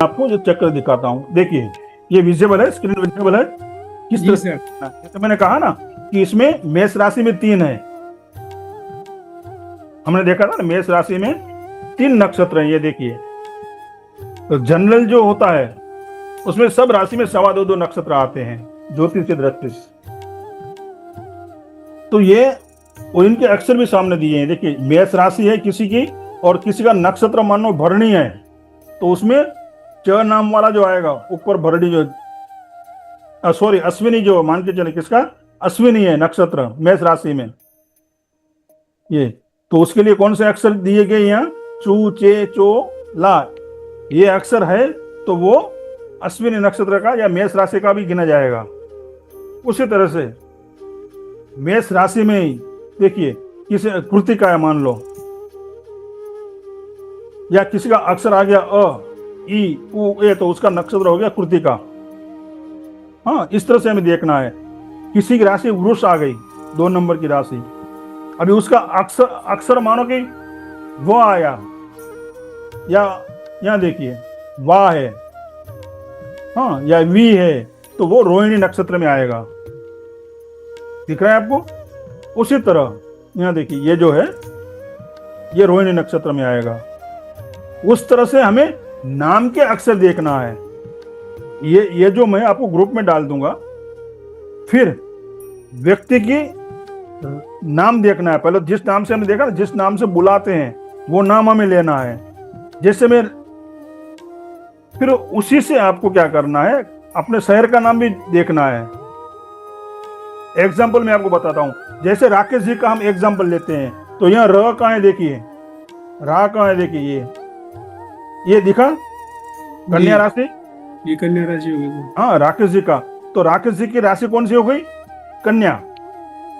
आपको जो चक्र दिखाता हूँ, देखिए ये विजिबल है, स्क्रीन विजिबल है किस तरह से। तो मैंने कहा ना कि इसमें मेष राशि में 3 है, हमने देखा था ना मेष राशि में 3 नक्षत्र हैं, ये देखिए। तो जनरल जो होता है उसमें सब राशि में 2.25 नक्षत्र आते हैं ज्योतिष की दृष्टि से। तो ये और इनके अक्षर भी सामने दिए हैं, देखिए मेष राशि है किसी की और किसी का नक्षत्र मानो भरणी है, तो उसमें च नाम वाला जो आएगा ऊपर भरणी जो सॉरी अश्विनी जो मान के चले किसका अश्विनी है नक्षत्र मेष राशि में ये, तो उसके लिए कौन से अक्षर दिए गए यहाँ चू चे चो ला, ये अक्षर है तो वो अश्विनी नक्षत्र का या मेष राशि का भी गिना जाएगा। उसी तरह से मेष राशि में ही देखिए किसी कृतिका है मान लो, या किसी का अक्षर आ गया अ ई उ ए, तो उसका नक्षत्र हो गया कृतिका। हाँ, इस तरह से हमें देखना है। किसी की राशि वृष आ गई 2 नंबर की राशि, अभी उसका अक्षर अक्षर मानो कि वो आया, या यहाँ देखिए वाह है, हाँ, या वी है, तो वो रोहिणी नक्षत्र में आएगा। दिख रहा है आपको? उसी तरह यहाँ देखिए ये जो है ये रोहिणी नक्षत्र में आएगा। उस तरह से हमें नाम के अक्षर देखना है। ये जो मैं आपको ग्रुप में डाल दूंगा, फिर व्यक्ति की नाम देखना है। पहले जिस नाम से हमने देखा ना, जिस नाम से बुलाते हैं वो नाम हमें लेना है। जैसे मैं फिर उसी से आपको क्या करना है, अपने शहर का नाम भी देखना है। एग्जाम्पल मैं आपको बताता हूं, जैसे राकेश जी का हम एग्जाम्पल लेते हैं, तो यहाँ र कहाँ है देखिए, रा कहाँ है देखिए, ये दिखा कन्या राशि, ये कन्या राशि हो गई। हाँ राकेश जी का, तो राकेश जी की राशि कौन सी हो गई कन्या,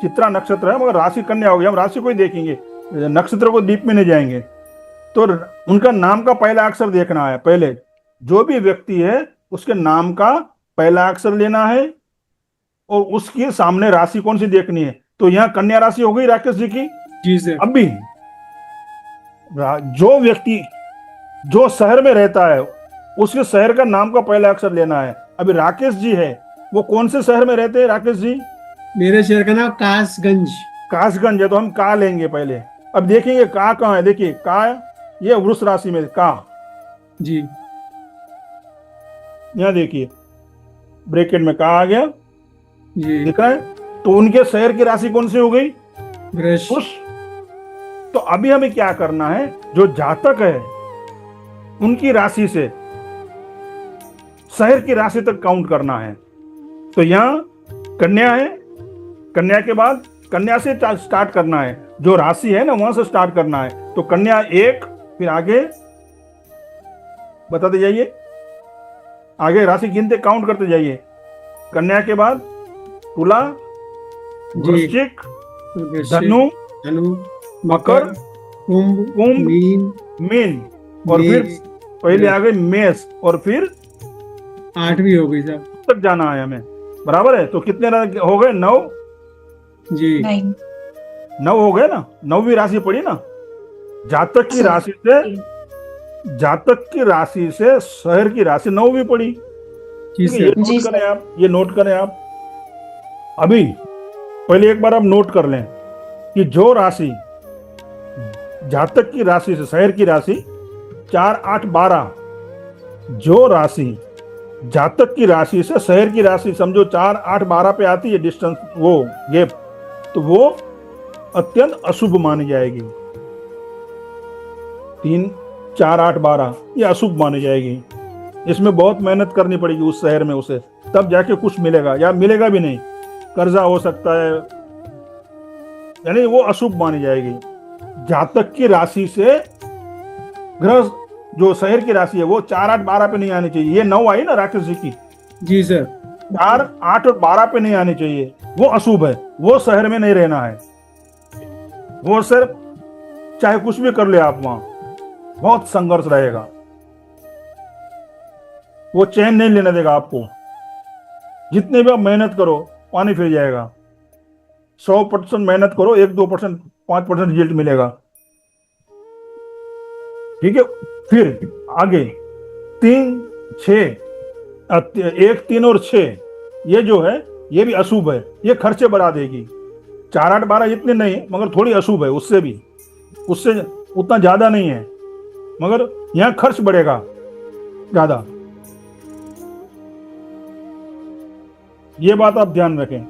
चित्रा नक्षत्र है मगर राशि कन्या हो गई। हम राशि को ही देखेंगे, नक्षत्र को डीप में नहीं जाएंगे। तो उनका नाम का पहला अक्षर देखना है। पहले जो भी व्यक्ति है उसके नाम का पहला अक्षर लेना है और उसके सामने राशि कौन सी देखनी है। तो यहाँ कन्या राशि हो गई राकेश जी की। जी सर। अभी जो व्यक्ति जो शहर में रहता है उसके शहर का नाम का पहला अक्षर लेना है। अभी राकेश जी है, वो कौन से शहर में रहते हैं राकेश जी? मेरे शहर का नाम कासगंज। कासगंज है, तो हम का लेंगे पहले। अब देखेंगे का कहाँ है, देखिए का ये वृष राशि में का जी, यहाँ देखिए ब्रैकेट में का आ गया, जी दिख रहा है। तो उनके शहर की राशि कौन सी हो गई? वृष। वृष। तो अभी हमें क्या करना है, जो जातक है उनकी राशि से शहर की राशि तक काउंट करना है। तो यहाँ कन्या है, कन्या के बाद कन्या से स्टार्ट करना है, जो राशि है ना वहां से स्टार्ट करना है। तो कन्या 1, फिर आगे बताते जाइए, आगे राशि गिनते काउंट करते जाइए। कन्या के बाद तुला, वृश्चिक, धनु, धनु, मकर, कुंभ, कुंभ, मीन, मीन, और फिर पहले आ गए मेष, और फिर 8वीं हो गई साहब। तक जाना है हमें, बराबर है। तो कितने हो गए? 9 जी 9 हो गए ना, 9वीं राशि पड़ी ना। जातक की राशि से शहर की राशि 9वीं पड़ी। जी ये सर। नोट करें आप, ये नोट करें आप। अभी पहले एक बार आप नोट कर लें कि जो राशि जातक की राशि से शहर की राशि 4, 8, 12, जो राशि जातक की राशि से शहर की राशि समझो 4, 8, 12 पे आती है डिस्टेंस, वो गैप, तो वो अत्यंत अशुभ मानी जाएगी। 3, 4, 8, 12 ये अशुभ मानी जाएगी। इसमें बहुत मेहनत करनी पड़ेगी उस शहर में उसे, तब जाके कुछ मिलेगा, या मिलेगा भी नहीं, कर्जा हो सकता है, यानी वो अशुभ मानी जाएगी। जातक की राशि से ग्रह जो शहर की राशि है वो 4, 8, 12 पे नहीं आनी चाहिए। ये 9 आई ना राकेश जी की, जी सर। 4, 8 और 12 पे नहीं आनी चाहिए, वो अशुभ है, वो शहर में नहीं रहना है। वो सिर्फ चाहे कुछ भी कर ले आप, वहां बहुत संघर्ष रहेगा, वो चैन नहीं लेने देगा आपको। जितने भी आप मेहनत करो पानी फिर जाएगा। 100% मेहनत करो, 1-2%, 5% रिजल्ट मिलेगा। ठीक है, फिर आगे 3, छः, 1, 3 और 6 ये जो है ये भी अशुभ है, ये खर्चे बढ़ा देगी। 4, 8, 12 इतने नहीं मगर थोड़ी अशुभ है, उससे उतना ज्यादा नहीं है, मगर यहाँ खर्च बढ़ेगा ज्यादा। ये बात आप ध्यान रखें।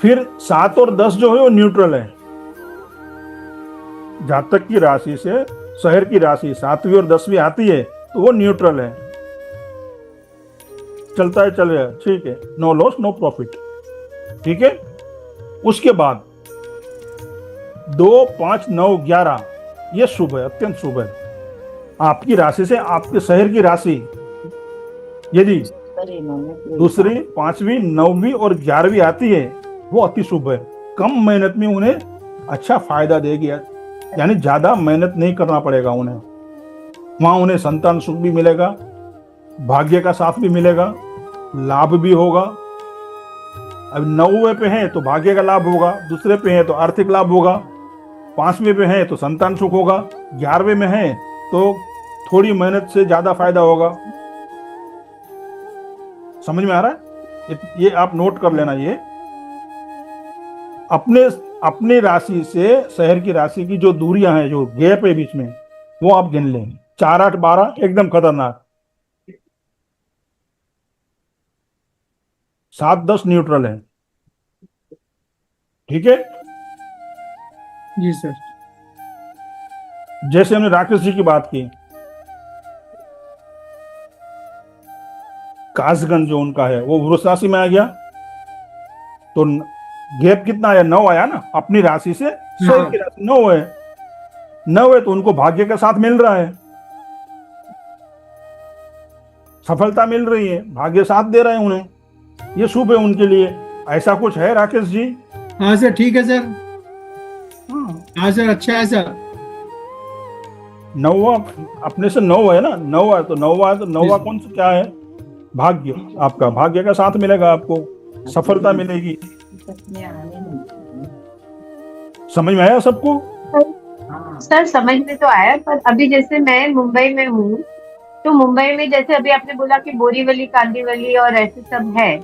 फिर 7 और 10 जो है वो न्यूट्रल है। जातक की राशि से शहर की राशि 7वीं और 10वीं आती है तो वो न्यूट्रल है, चलता है चल रहा है, ठीक है, नो लॉस नो प्रॉफिट, ठीक है। उसके बाद 2, 5, 9, 11 ये शुभ है, अत्यंत शुभ है। आपकी राशि से आपके शहर की राशि यदि दूसरी, 5वीं, 9वीं और 11वीं आती है वो अति शुभ है। कम मेहनत में उन्हें अच्छा फायदा देगी, यानी ज्यादा मेहनत नहीं करना पड़ेगा उन्हें। वहां उन्हें संतान सुख भी मिलेगा, भाग्य का साथ भी मिलेगा, लाभ भी होगा। अब 9वें पे है तो भाग्य का लाभ होगा, दूसरे पे है तो आर्थिक लाभ होगा, 5वें पे है तो संतान सुख होगा, 11वें में है तो थोड़ी मेहनत से ज्यादा फायदा होगा। समझ में आ रहा है? ये आप नोट कर लेना। ये अपने राशि से शहर की राशि की जो दूरियां हैं, जो गैप है बीच में, वो आप गिन लें। 4, 8, 12 एकदम खतरनाक, 7, 10 न्यूट्रल है, ठीक है। जी सर। जैसे हमने राकेश जी की बात की, कासगंज जो उनका है वो वृष राशि में आ गया, तो गैप कितना आया? 9 आया ना। अपनी राशि से शहर की राशि 9 है, 9 है तो उनको भाग्य के साथ मिल रहा है, सफलता मिल रही है, भाग्य साथ दे रहे हैं उन्हें, ये शुभ है उनके लिए। ऐसा कुछ है राकेश जी? हाँ सर, ठीक है सर। हाँ सर, अच्छा है सर। 9वां अपने से 9 है ना, 9 है तो 9वां है तो 9वां कौन सा क्या है? भाग्य। आपका भाग्य का साथ मिलेगा, आपको सफलता मिलेगी। समझ में आया सबको? सर समझ में तो आया, पर अभी जैसे मैं मुंबई में हूँ, तो मुंबई में जैसे अभी आपने बोला कि बोरीवली, कांदीवली और ऐसे सब है,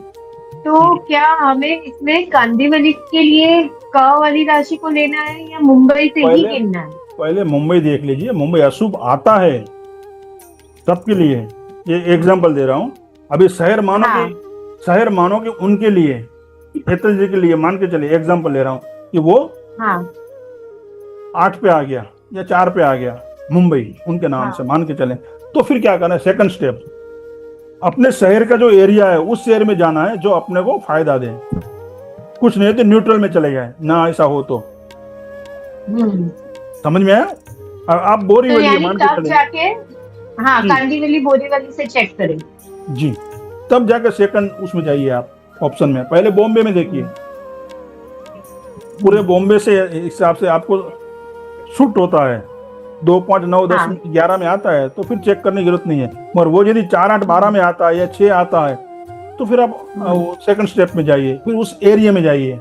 तो क्या हमें इसमें कांदीवली के लिए क वाली राशि को लेना है या मुंबई से ही गिनना है? पहले मुंबई देख लीजिए। मुंबई अशुभ आता है सबके लिए, ये एग्जांपल दे रहा हूँ। अभी शहर मानो शहर मानो कि उनके लिए, हेतल जी के लिए मान के चलिए, एग्जांपल ले रहा हूँ कि वो 8 पे आ गया या 4 पे आ गया, मुंबई उनके नाम से मान के चले, तो फिर क्या करना है? सेकंड स्टेप, अपने शहर का जो एरिया है उस शहर में जाना है जो अपने को फायदा दे। कुछ नहीं तो न्यूट्रल में चले जाए ना, ऐसा हो तो। समझ में आया? आप बोरीवली मान के चले जाके कांदीवली बोरीवली से चेक करें जी, तब जाकर सेकंड उसमें जाइए आप ऑप्शन में। पहले बॉम्बे में देखिए, पूरे बॉम्बे से हिसाब से आपको शूट होता है। 2, 5, 9, 10, 11 में आता है तो फिर चेक करने की जरूरत नहीं है। मगर वो यदि 4, 8, 12 में आता है या 6 आता है तो फिर आप सेकंड स्टेप में जाइए, फिर उस एरिया में जाइए।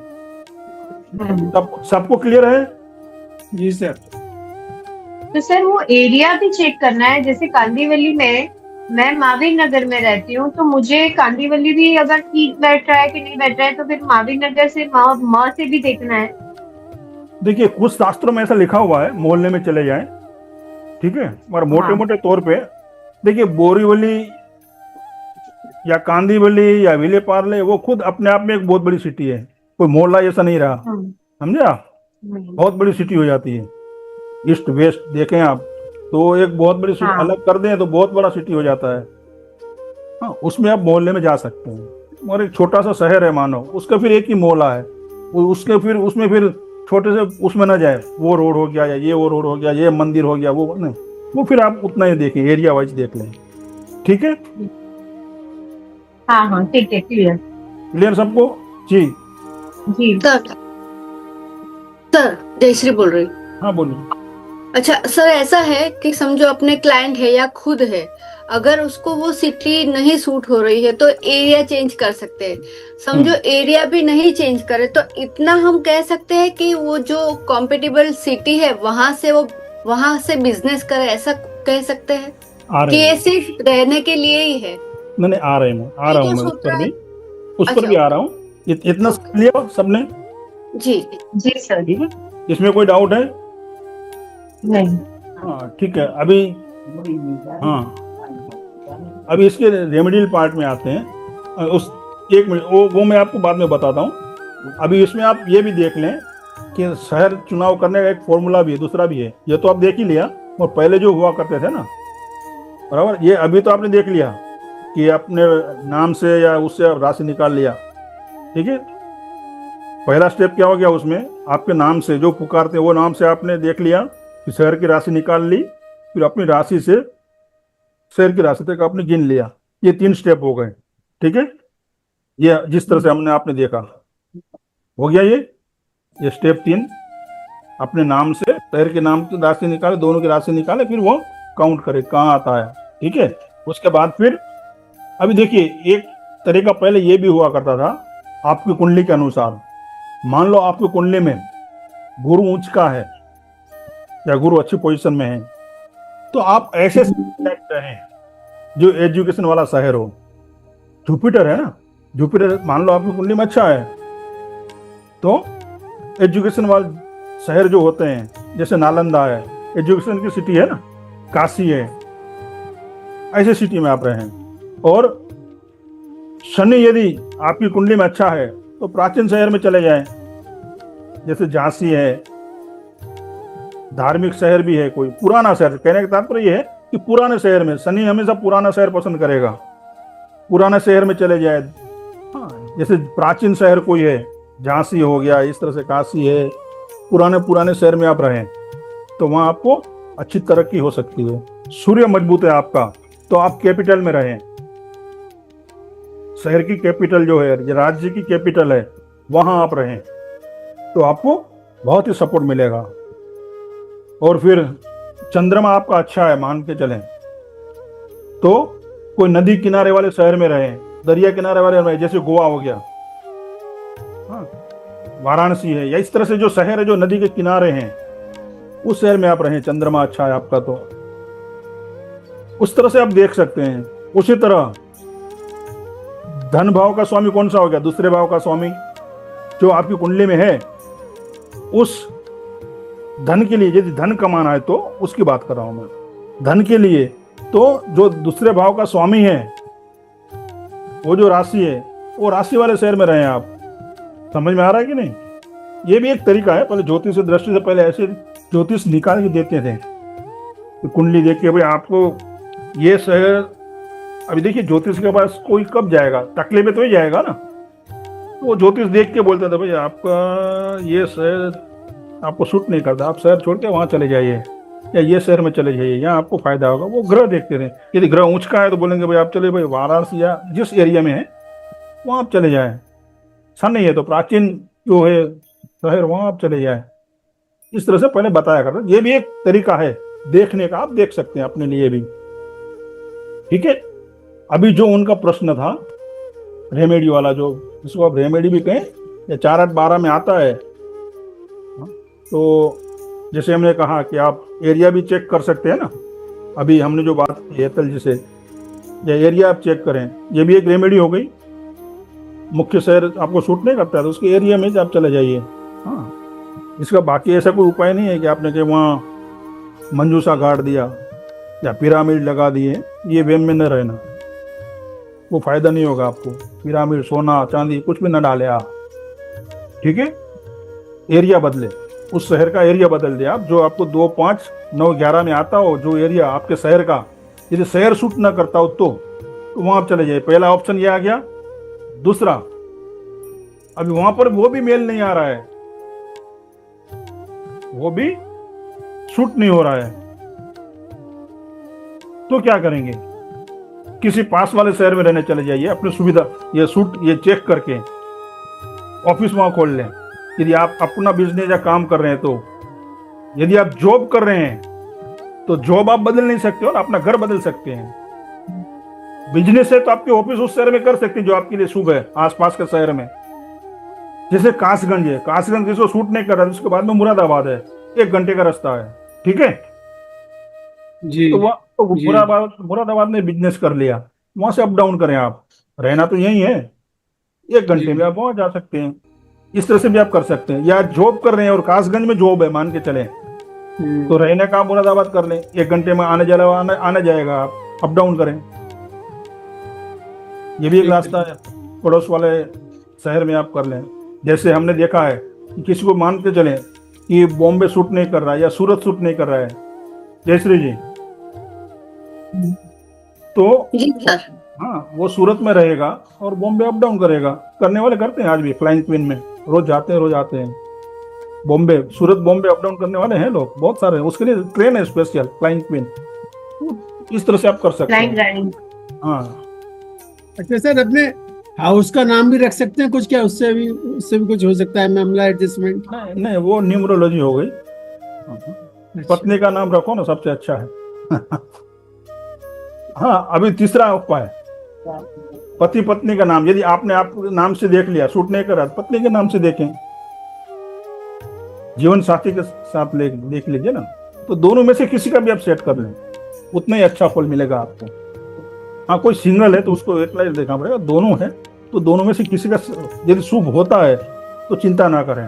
तब सबको क्लियर है? जी सर। तो सर वो एरिया भी चेक करना है। जैसे कांदीवली में, मैं महावीर नगर में रहती हूँ, तो मुझे कांदीवली भी अगर ठीक बैठ रहा है कि नहीं बैठ रहा है, तो फिर महावीर नगर से म से भी देखना है। देखिए, कुछ शास्त्रों में ऐसा लिखा हुआ है मोहल्ले में चले जाएं, ठीक है, मगर मोटे मोटे तौर पे देखिए, बोरीवली या कांदीवली या विले पार्ले वो खुद अपने आप में एक बहुत बड़ी सिटी है, कोई मोहल्ला ऐसा नहीं रहा। समझे आप? बहुत बड़ी सिटी हो जाती है। ईस्ट वेस्ट देखें आप तो एक बहुत बड़ी सिटी अलग कर दें तो बहुत बड़ा सिटी हो जाता है। हाँ, उसमें आप मोहल्ले में जा सकते हैं। और एक छोटा सा शहर है मानो, उसका फिर एक ही मोहल्ला है, उसके फिर उसमें फिर छोटे से उसमें ना जाए, वो रोड हो गया या ये वो रोड हो गया, ये मंदिर हो गया, वो नहीं, वो फिर आप उतना ही देखें, एरिया वाइज देख लें। ठीक है? हाँ ठीक है, क्लियर। क्लियर सबको? जी जी सर जयश्री बोल रही। हाँ बोलिए। अच्छा सर, ऐसा है कि समझो अपने क्लाइंट है या खुद है, अगर उसको वो सिटी नहीं सूट हो रही है तो एरिया चेंज कर सकते हैं। समझो एरिया भी नहीं चेंज करे तो इतना हम कह सकते हैं कि वो जो कॉम्पिटेबल सिटी है वहां से बिजनेस करे, ऐसा कह सकते हैं? आ कि रहे ये हैं, सिर्फ रहने के लिए ही है? नहीं आ रहे हैं, आ रहा हूँ जो मैं उस सूत्र पर है। भी, उस पर अच्छा, भी आ रहा हूँ। इतना ओके। समझ लिया सबने? जी। जी सर। ठीक है, इसमें कोई डाउट है? नहीं। हाँ ठीक है। अभी हाँ, अभी इसके रेमेडियल पार्ट में आते हैं। उस एक मिनट, वो मैं आपको बाद में बताता हूँ। अभी इसमें आप ये भी देख लें कि शहर चुनाव करने का एक फॉर्मूला भी है, दूसरा भी है। ये तो आप देख ही लिया, और पहले जो हुआ करते थे ना, बराबर, ये अभी तो आपने देख लिया कि अपने नाम से या उससे आप राशि निकाल लिया। ठीक है, पहला स्टेप क्या हो गया उसमें, आपके नाम से जो पुकारते हैं वो नाम से आपने देख लिया कि शहर की राशि निकाल ली, फिर अपनी राशि से शहर की राशि तक आपने गिन लिया। ये 3 स्टेप हो गए। ठीक है, ये जिस तरह से हमने आपने देखा, हो गया ये स्टेप 3। अपने नाम से शहर के नाम की राशि निकाले, दोनों की राशि निकाले, फिर वो काउंट करे कहाँ आता है। ठीक है, उसके बाद फिर अभी देखिए, एक तरीका पहले ये भी हुआ करता था, आपकी कुंडली के अनुसार। मान लो आपकी कुंडली में गुरु उच्च का है या गुरु अच्छी पोजीशन में है, तो आप ऐसे सेलेक्ट रहे जो एजुकेशन वाला शहर हो। जुपिटर है ना, जुपिटर मान लो आपकी कुंडली में अच्छा है, तो एजुकेशन वाले शहर जो होते हैं, जैसे नालंदा है, एजुकेशन की सिटी है ना, काशी है, ऐसे सिटी में आप रहें। और शनि यदि आपकी कुंडली में अच्छा है तो प्राचीन शहर में चले जाएं, जैसे झांसी है, धार्मिक शहर भी है, कोई पुराना शहर। कहने का तात्पर्य यह है कि पुराने शहर में, शनि हमेशा पुराना शहर पसंद करेगा, पुराने शहर में चले जाए। हाँ, जैसे प्राचीन शहर कोई है, झांसी हो गया, इस तरह से काशी है, पुराने शहर में आप रहें तो वहां आपको अच्छी तरक्की हो सकती है। सूर्य मजबूत है आपका तो आप कैपिटल में रहें, शहर की कैपिटल जो है, राज्य की कैपिटल है, वहां आप रहें तो आपको बहुत ही सपोर्ट मिलेगा। और फिर चंद्रमा आपका अच्छा है, मान के चलें, तो कोई नदी किनारे वाले शहर में रहें, दरिया किनारे वाले में, जैसे गोवा हो गया, हाँ, वाराणसी है, या इस तरह से जो शहर है जो नदी के किनारे हैं, उस शहर में आप रहें, चंद्रमा अच्छा है आपका तो उस तरह से आप देख सकते हैं। उसी तरह धन भाव का स्वामी कौन सा हो गया, दूसरे भाव का स्वामी जो आपकी कुंडली में है, उस धन के लिए, यदि धन कमाना है तो उसकी बात कर रहा हूं मैं। धन के लिए तो जो दूसरे भाव का स्वामी है, वो जो राशि है, वो राशि वाले शहर में रहें आप। समझ में आ रहा है कि नहीं? ये भी एक तरीका है। पहले ज्योतिष की दृष्टि से पहले ऐसे ज्योतिष निकाल के देते थे, तो कुंडली देख के भाई आपको ये शहर, अभी देखिए ज्योतिष के पास कोई कब जाएगा, टकले पे तो ही जाएगा ना, तो वो ज्योतिष देख के बोलते थे भाई आपका ये शहर आपको सूट नहीं करता, आप शहर छोड़ के वहाँ चले जाइए, या ये शहर में चले जाइए, यहाँ आपको फायदा होगा। वो ग्रह देखते थे, यदि ग्रह ऊंच का है तो बोलेंगे भाई आप चले भाई वाराणसी या जिस एरिया में है वहाँ आप चले जाए। शनि है तो प्राचीन जो है शहर, वहाँ आप चले जाए। इस तरह से पहले बताया करता। ये भी एक तरीका है देखने का, आप देख सकते हैं अपने लिए भी। ठीक है, अभी जो उनका प्रश्न था रेमेडी वाला, जो जिसको आप रेमेडी भी कहें या 4-8-12 में आता है, तो जैसे हमने कहा कि आप एरिया भी चेक कर सकते हैं ना, अभी हमने जो बात की हेतल जी से, या एरिया आप चेक करें, ये भी एक रेमेडी हो गई। मुख्य शहर आपको सूट नहीं करता है तो उसके एरिया में आप चले जाइए। हाँ, इसका बाकी ऐसा कोई उपाय नहीं है कि आपने कि वहाँ मंजूसा गाड़ दिया या पिरामिड लगा दिए, ये वेम में न रहना, वो फायदा नहीं होगा आपको। पिरामिड, सोना चांदी कुछ भी न डाले आप। ठीक है, एरिया बदले, उस शहर का एरिया बदल दिया आप, जो आपको 2, 5, 9, 11 में आता हो, जो एरिया आपके शहर का, यदि शहर सूट ना करता हो तो वहां आप चले जाइए। पहला ऑप्शन ये आ गया। दूसरा, अभी वहां पर वो भी मेल नहीं आ रहा है, वो भी सूट नहीं हो रहा है, तो क्या करेंगे? किसी पास वाले शहर में रहने चले जाइए, अपनी सुविधा ये सूट ये चेक करके ऑफिस वहां खोल लें। यदि आप अपना बिजनेस या काम कर रहे हैं तो, यदि आप जॉब कर रहे हैं तो जॉब आप बदल नहीं सकते और अपना घर बदल सकते हैं। बिजनेस है तो आपके ऑफिस उस शहर में कर सकते हैं जो आपके लिए शुभ है, आसपास के शहर में। जैसे कासगंज है, कासगंज किसी को सूट नहीं कर रहा, उसके बाद में मुरादाबाद है, 1 घंटे का रास्ता है। ठीक है, जी। तो तो जी। मुरादाबाद में बिजनेस कर लिया, वहां से अप डाउन करें आप, रहना तो यही है, 1 घंटे जी। में आप वहां जा सकते हैं। इस तरह से भी आप कर सकते हैं। या जॉब कर रहे हैं और कासगंज में जॉब है मान के चले, तो रहने का आप मुरादाबाद कर लें, 1 घंटे में आने जाने आने जाएगा, आप अप डाउन करें। ये भी एक ठीक है। रास्ता है, पड़ोस वाले शहर में आप कर लें। जैसे हमने देखा है कि किसी को मान के चले कि बॉम्बे शूट नहीं कर रहा है या सूरत शूट नहीं कर रहा है, जयश्री जी, तो जी सर। हाँ वो सूरत में रहेगा और बॉम्बे अप डाउन करेगा। करने वाले करते हैं आज भी, फ्लाइंग क्वीन में रोज जाते हैं, रोज आते हैं। बॉम्बे सूरत बॉम्बे अप डाउन करने वाले हैं लोग बहुत सारे, उसके लिए ट्रेन है स्पेशल फ्लाइंग क्वीन। इस तरह से आप कर सकते फ्लाइंग हैं। रानी। हाँ अच्छा सर, अपने हाउस का नाम भी रख सकते हैं कुछ क्या? उससे भी कुछ हो सकता है मामला एडजस्टमेंट? नहीं नहीं, वो न्यूमरोलॉजी हो गई। पत्नी का नाम रखो ना, सबसे अच्छा है। हाँ, अभी तीसरा उपाय, पति पत्नी का नाम, यदि आपने आप नाम से देख लिया सूट नहीं कर रहा, पत्नी के नाम से देखें, जीवन साथी के साथ देख लीजिए ना, तो दोनों में से किसी का भी आप सेट कर लें, उतना ही अच्छा फल मिलेगा आपको। हाँ, कोई सिंगल है तो उसको एक लाइट देखना पड़ेगा, दोनों है तो दोनों में से किसी का यदि शुभ होता है तो चिंता ना करें।